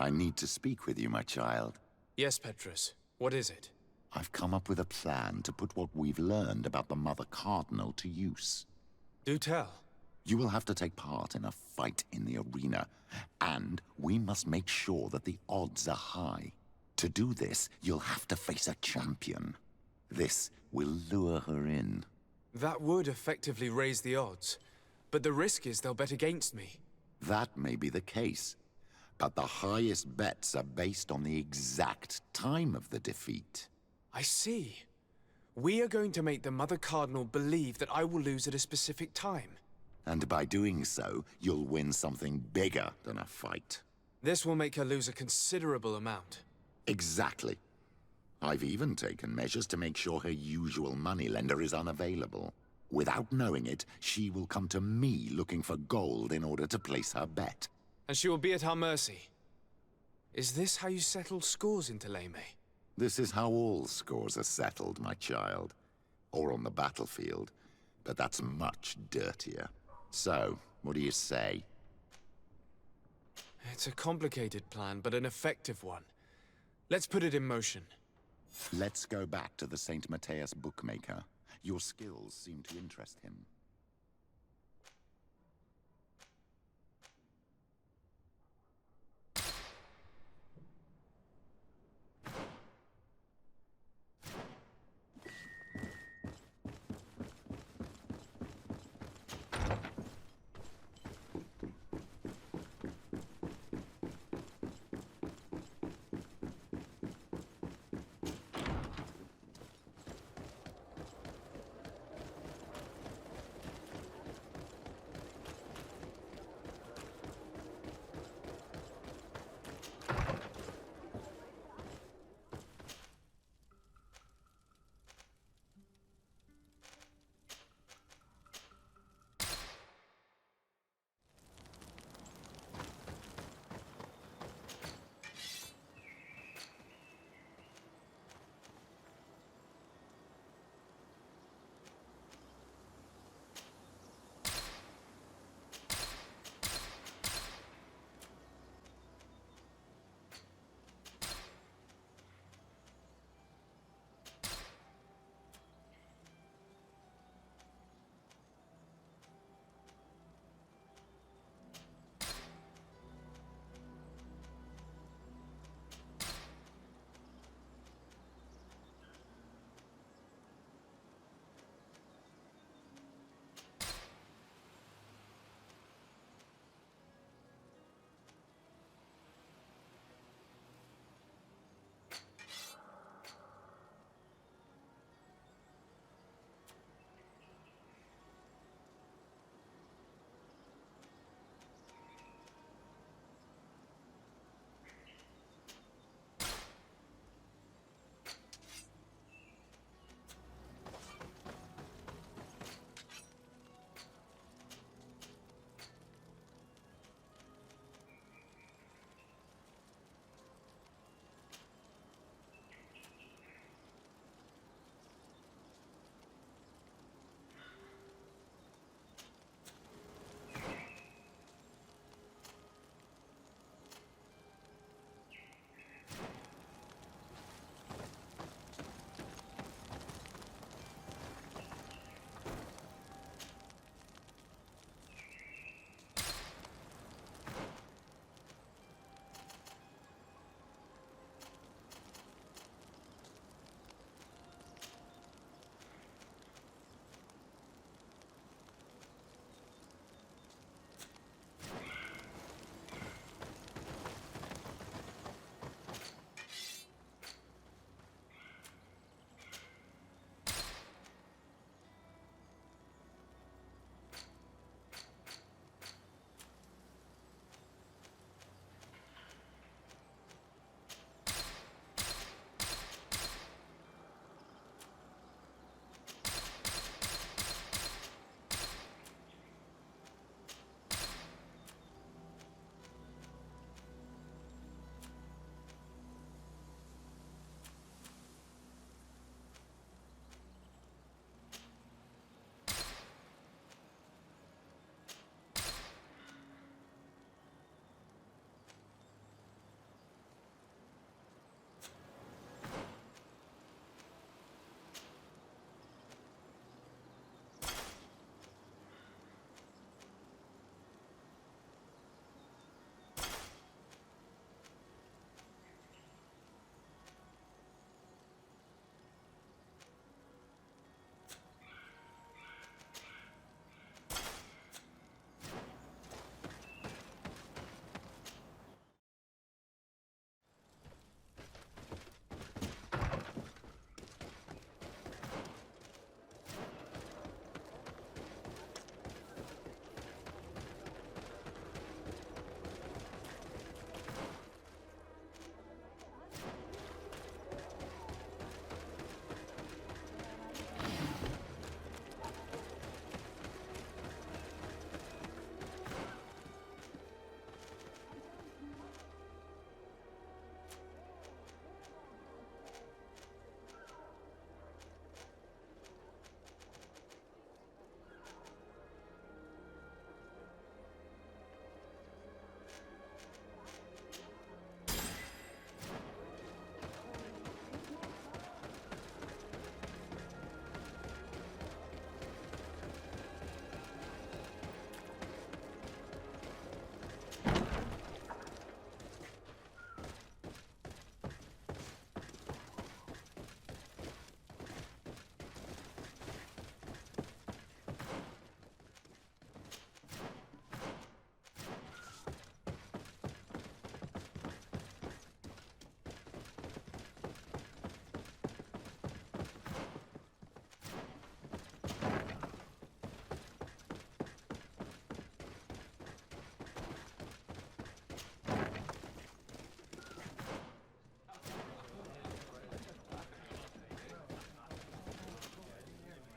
I need to speak with you, my child. Yes, Petrus. What is it? I've come up with a plan to put what we've learned about the Mother Cardinal to use. Do tell. You will have to take part in a fight in the arena, and we must make sure that the odds are high. To do this, you'll have to face a champion. This will lure her in. That would effectively raise the odds, but the risk is they'll bet against me. That may be the case, but the highest bets are based on the exact time of the defeat. I see. We are going to make the Mother Cardinal believe that I will lose at a specific time. And by doing so, you'll win something bigger than a fight. This will make her lose a considerable amount. Exactly. I've even taken measures to make sure her usual moneylender is unavailable. Without knowing it, she will come to me looking for gold in order to place her bet. And she will be at our mercy. Is this how you settle scores in Teleme? This is how all scores are settled, my child. Or on the battlefield. But that's much dirtier. So, what do you say? It's a complicated plan, but an effective one. Let's put it in motion. Let's go back to the St. Matthias bookmaker. Your skills seem to interest him.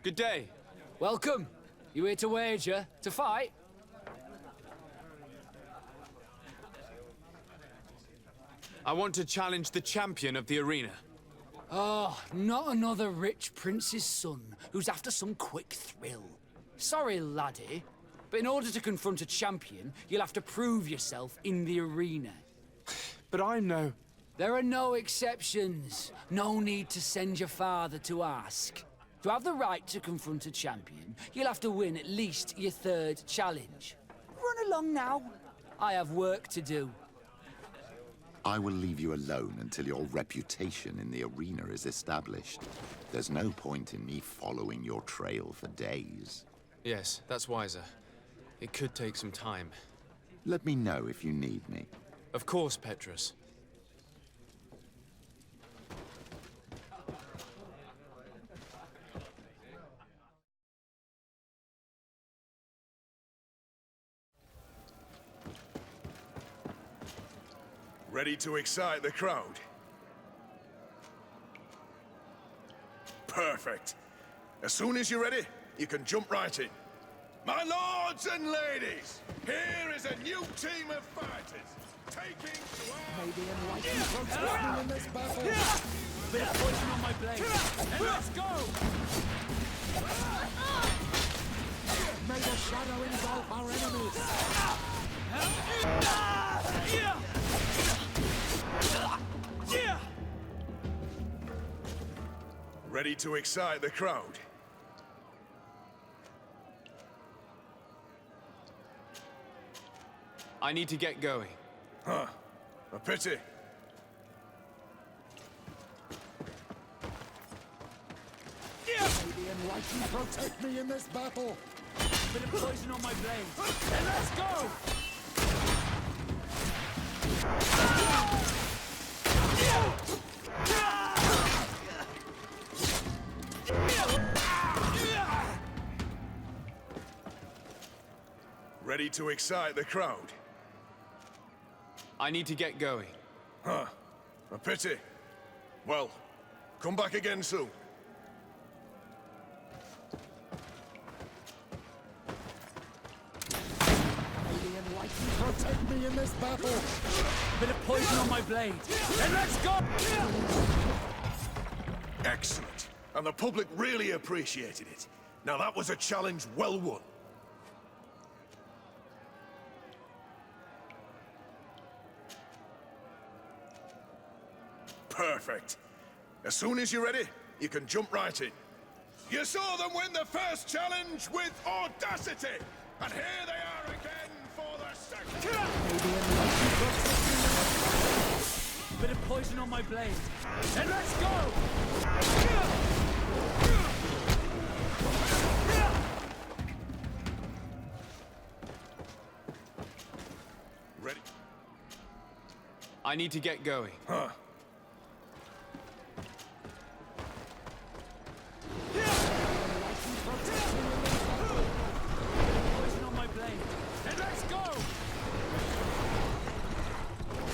Good day. Welcome. You here to wager? To fight? I want to challenge the champion of the arena. Oh, not another rich prince's son who's after some quick thrill. Sorry, laddie, but in order to confront a champion, you'll have to prove yourself in the arena. But I'm no... There are no exceptions. No need to send your father to ask. To have the right to confront a champion, you'll have to win at least your third challenge. Run along now. I have work to do. I will leave you alone until your reputation in the arena is established. There's no point in me following your trail for days. Yes, that's wiser. It could take some time. Let me know if you need me. Of course, Petrus. Ready to excite the crowd? Perfect. As soon as you're ready, you can jump right in. My lords and ladies, here is a new team of fighters, taking to our... Maybe enlightened protect me in this battle. Bit of poison on my blade. And let's go! May the shadow engulf our enemies. Ready to excite the crowd? I need to get going. Huh. A pity. May the enlightened protect me in this battle. Bit of poison on my blade. And let's go! Ready to excite the crowd? I need to get going. Huh. A pity. Well, come back again soon. May the enlightened protect me in this battle. Bit of poison on my blade. And let's go! Excellent. And the public really appreciated it. Now that was a challenge well won. Perfect. As soon as you're ready, you can jump right in. You saw them win the first challenge with audacity! And here they are again for the second! May the enlightened protect me in this battle. Bit of poison on my blade. And let's go! Ready? I need to get going. Huh. Poison on my blade. And let's go!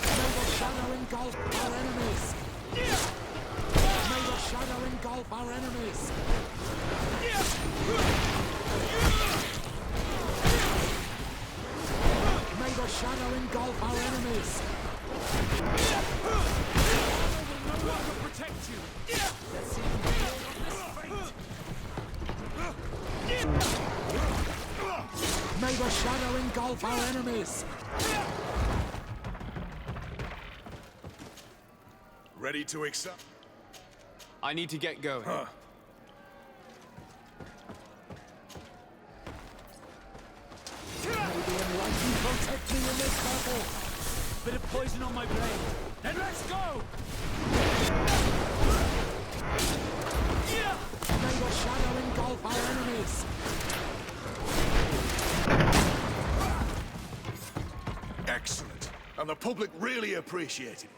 May the shadow engulf our enemies. May the shadow engulf our enemies. May the shadow engulf our enemies. I will no longer protect you. Let's see if you can hold on this fate. May the shadow engulf our enemies. Ready to accept? I need to get going. Huh. May the enlightened protect me in this battle. Bit of poison on my blade. And let's go! May the shadow engulf our enemies. Excellent. And the public really appreciated it.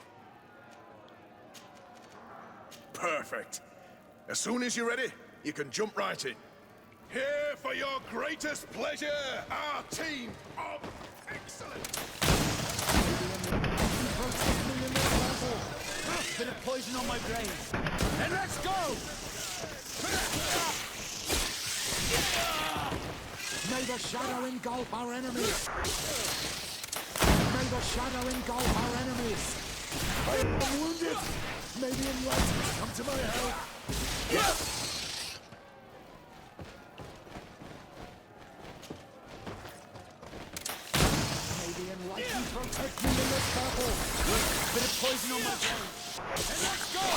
Perfect. As soon as you're ready, you can jump right in. Here for your greatest pleasure, our team of excellence. Protect me in this battle. Bit of poison on my blade. And let's go! the shadow engulf our enemies! May the shadow engulf our enemies! I am wounded! May the enlightened come to my help! May the enlightened protect me in this battle! Bit of poison on my brain! And let's go!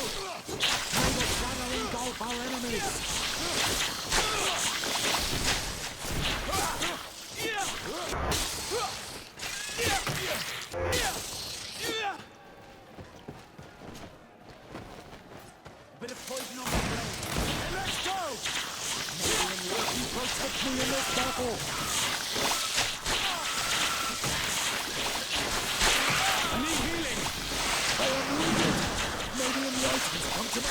May the shadow engulf our enemies! Bit of poison on my brain. And let's go! May the enlightened protect me in this battle! I need healing! I am wounded! May the enlightened come to me!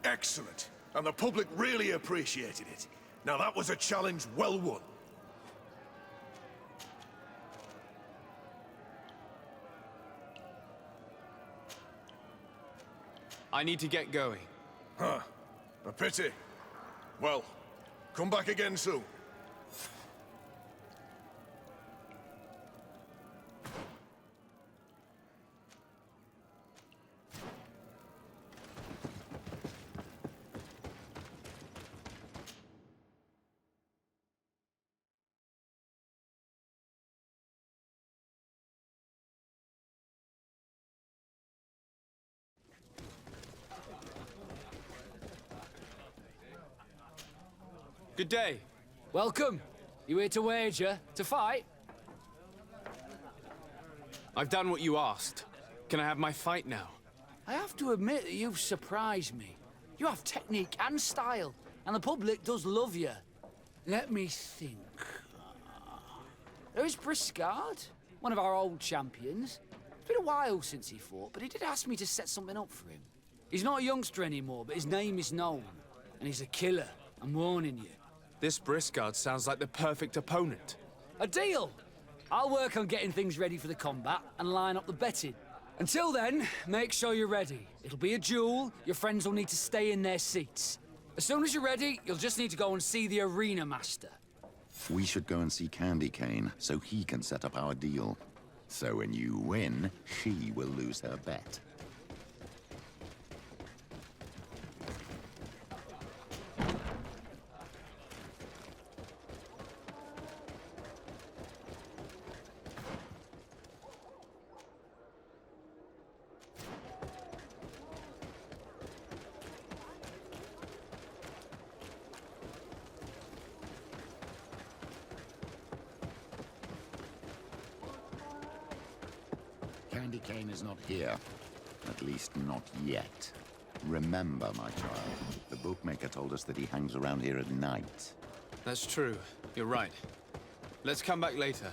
Excellent. And the public really appreciated it. Now that was a challenge well won. I need to get going. Huh. A pity. Well, come back again soon. Good day. Welcome. You here to wager? To fight? I've done what you asked. Can I have my fight now? I have to admit that you've surprised me. You have technique and style, and the public does love you. Let me think. There is Briscard, one of our old champions. It's been a while since he fought, but he did ask me to set something up for him. He's not a youngster anymore, but his name is known. And he's a killer, I'm warning you. This Briscard sounds like the perfect opponent. A deal! I'll work on getting things ready for the combat and line up the betting. Until then, make sure you're ready. It'll be a duel, your friends will need to stay in their seats. As soon as you're ready, you'll just need to go and see the arena master. We should go and see Candy Cane so he can set up our deal. So when you win, she will lose her bet. Candy Cane is not here. At least not yet. Remember, my child, the bookmaker told us that he hangs around here at night. That's true. You're right. Let's come back later.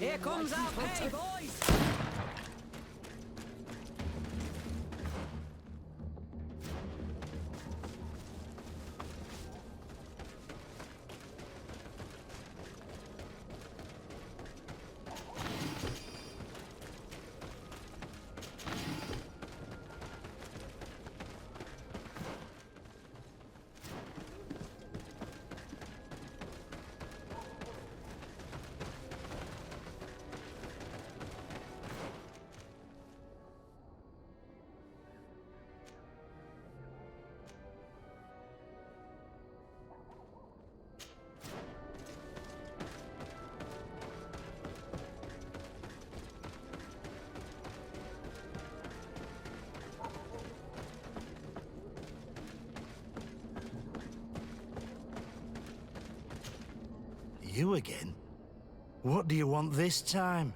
Here comes our pay, boys! You again? What do you want this time?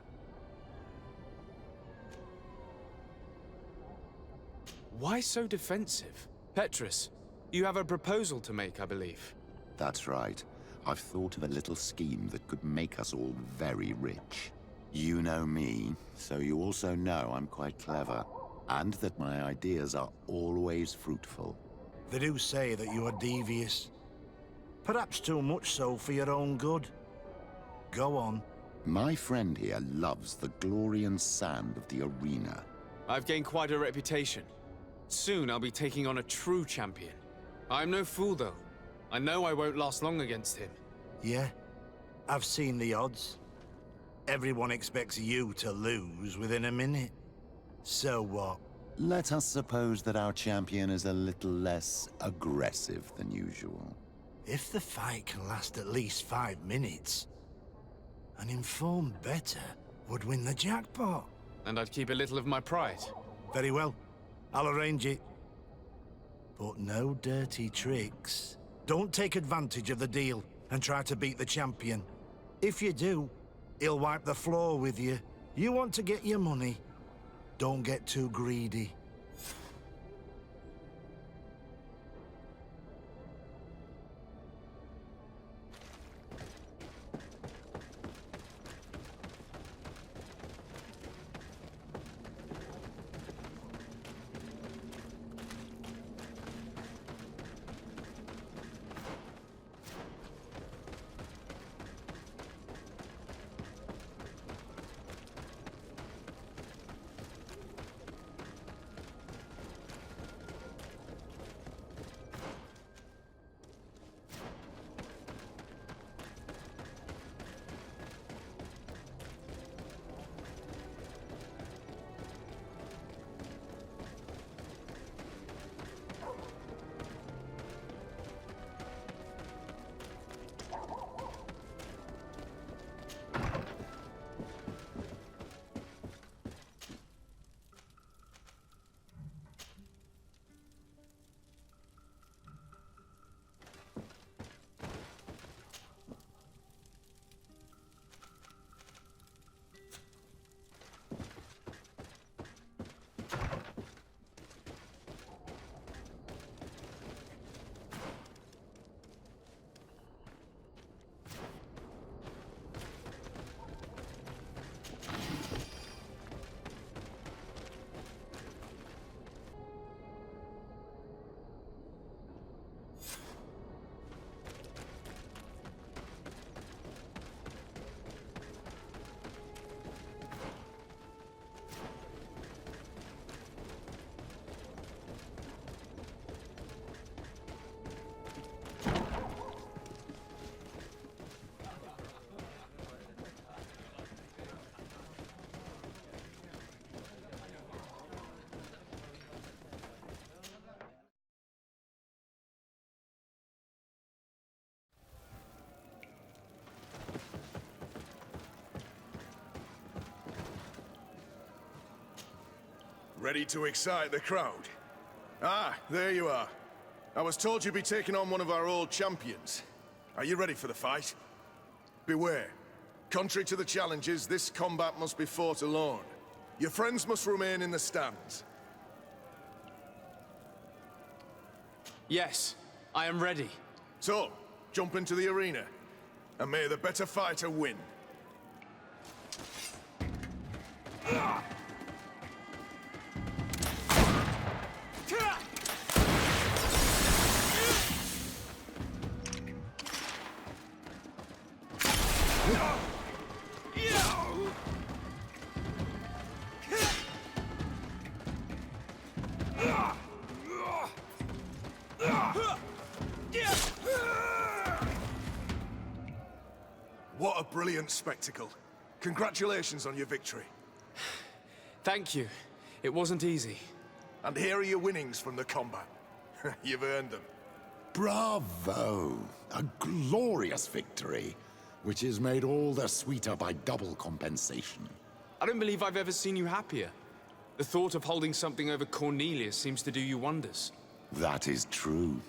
Why so defensive? Petrus, you have a proposal to make, I believe. That's right. I've thought of a little scheme that could make us all very rich. You know me, so you also know I'm quite clever, and that my ideas are always fruitful. They do say that you are devious. Perhaps too much so for your own good. Go on. My friend here loves the glory and sand of the arena. I've gained quite a reputation. Soon I'll be taking on a true champion. I'm no fool, though. I know I won't last long against him. Yeah? I've seen the odds. Everyone expects you to lose within a minute. So what? Let us suppose that our champion is a little less aggressive than usual. If the fight can last at least 5 minutes, an informed bettor would win the jackpot. And I'd keep a little of my pride. Very well. I'll arrange it. But no dirty tricks. Don't take advantage of the deal and try to beat the champion. If you do, he'll wipe the floor with you. You want to get your money. Don't get too greedy. Ready to excite the crowd? Ah, there you are. I was told you'd be taking on one of our old champions. Are you ready for the fight? Beware. Contrary to the challenges, this combat must be fought alone. Your friends must remain in the stands. Yes, I am ready. So, jump into the arena, and may the better fighter win. What a brilliant spectacle. Congratulations on your victory. Thank you. It wasn't easy. And here are your winnings from the combat. You've earned them. Bravo! A glorious victory, which is made all the sweeter by double compensation. I don't believe I've ever seen you happier. The thought of holding something over Cornelia seems to do you wonders. That is true.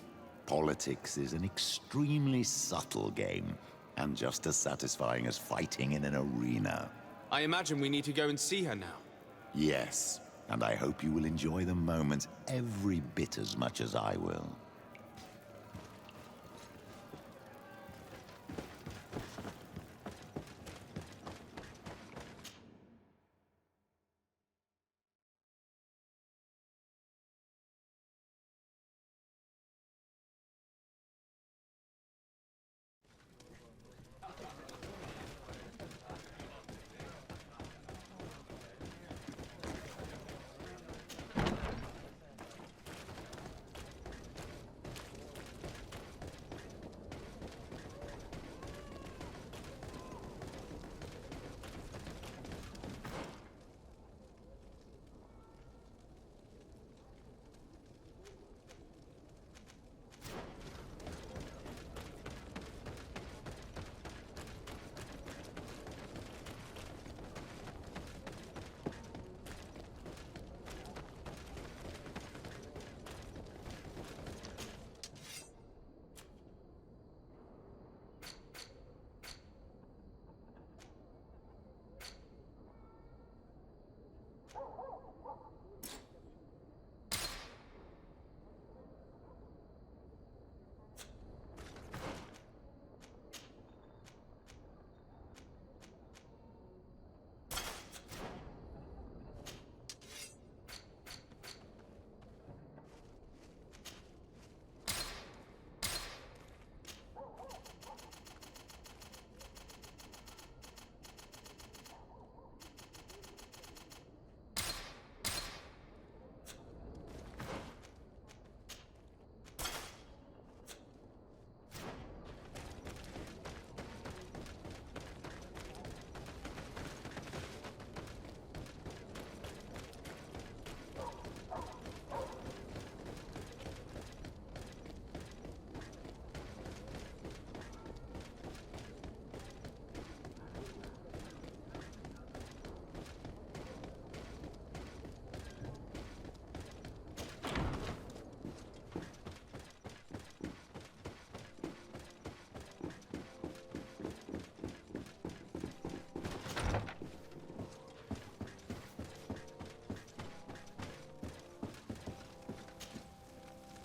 Politics is an extremely subtle game, and just as satisfying as fighting in an arena. I imagine we need to go and see her now. Yes, and I hope you will enjoy the moment every bit as much as I will.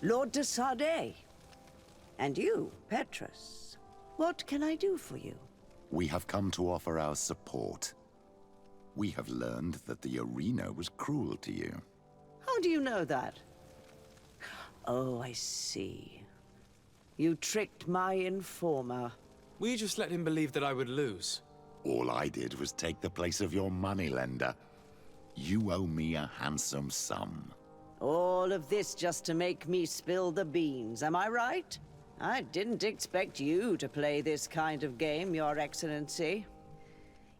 Lord de Sade. And you, Petrus. What can I do for you? We have come to offer our support. We have learned that the arena was cruel to you. How do you know that? Oh, I see. You tricked my informer. We just let him believe that I would lose. All I did was take the place of your moneylender. You owe me a handsome sum. All of this just to make me spill the beans, am I right? I didn't expect you to play this kind of game, Your Excellency.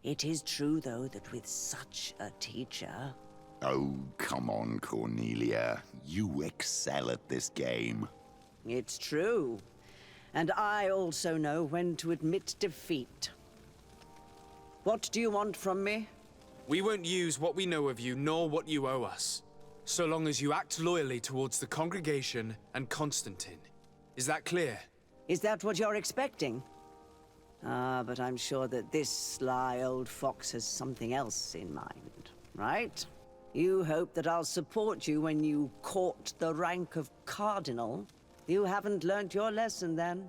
It is true, though, that with such a teacher... Oh, come on, Cornelia. You excel at this game. It's true. And I also know when to admit defeat. What do you want from me? We won't use what we know of you, nor what you owe us. So long as you act loyally towards the congregation and Constantine. Is that clear? Is that what you're expecting? Ah, but I'm sure that this sly old fox has something else in mind, right? You hope that I'll support you when you court the rank of cardinal. You haven't learnt your lesson, then?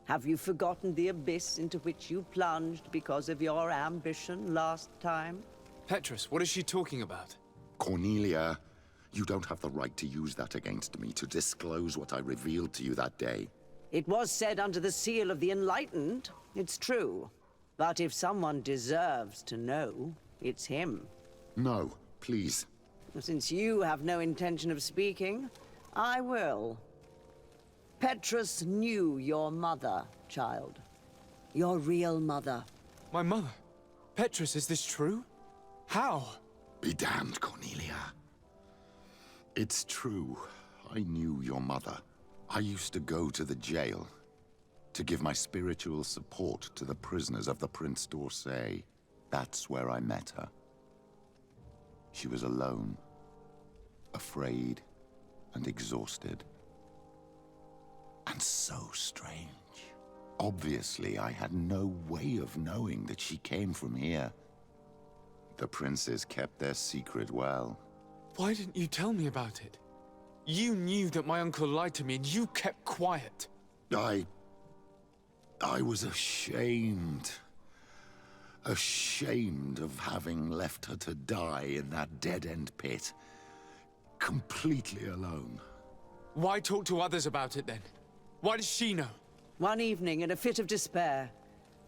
Have you forgotten the abyss into which you plunged because of your ambition last time? Petrus, what is she talking about? Cornelia, you don't have the right to use that against me, to disclose what I revealed to you that day. It was said under the seal of the Enlightened. It's true. But if someone deserves to know, it's him. No, please. Since you have no intention of speaking, I will. Petrus knew your mother, child. Your real mother. My mother? Petrus, is this true? How? Be damned, Cornelia. It's true. I knew your mother. I used to go to the jail to give my spiritual support to the prisoners of the Prince d'Orsay. That's where I met her. She was alone, afraid, and exhausted. And so strange. Obviously, I had no way of knowing that she came from here. The princes kept their secret well. Why didn't you tell me about it? You knew that my uncle lied to me and you kept quiet. I was ashamed. Ashamed of having left her to die in that dead-end pit. Completely alone. Why talk to others about it then? Why does she know? One evening, in a fit of despair,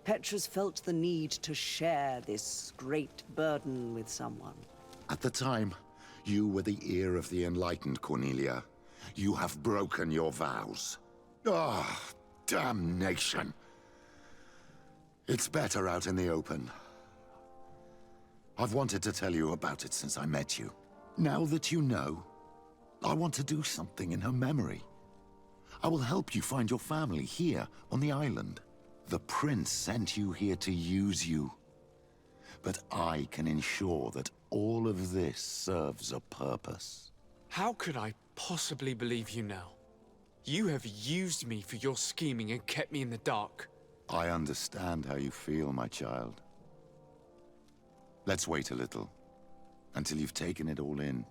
Petrus felt the need to share this great burden with someone. At the time, you were the ear of the enlightened, Cornelia. You have broken your vows. Ah, damnation. It's better out in the open. I've wanted to tell you about it since I met you. Now that you know, I want to do something in her memory. I will help you find your family here on the island. The prince sent you here to use you. But I can ensure that all of this serves a purpose. How could I possibly believe you now? You have used me for your scheming and kept me in the dark. I understand how you feel, my child. Let's wait a little, until you've taken it all in.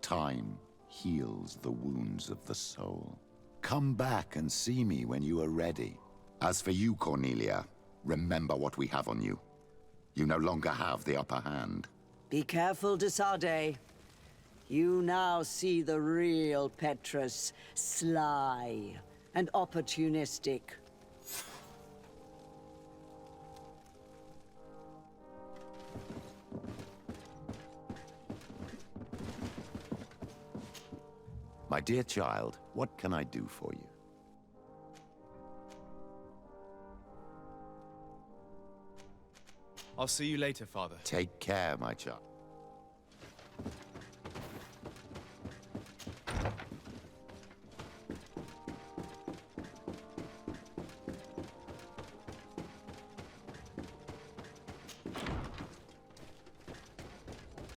Time heals the wounds of the soul. Come back and see me when you are ready. As for you, Cornelia, remember what we have on you. You no longer have the upper hand. Be careful, de Sade. You now see the real Petrus, sly and opportunistic. My dear child, what can I do for you? I'll see you later, Father. Take care, my child.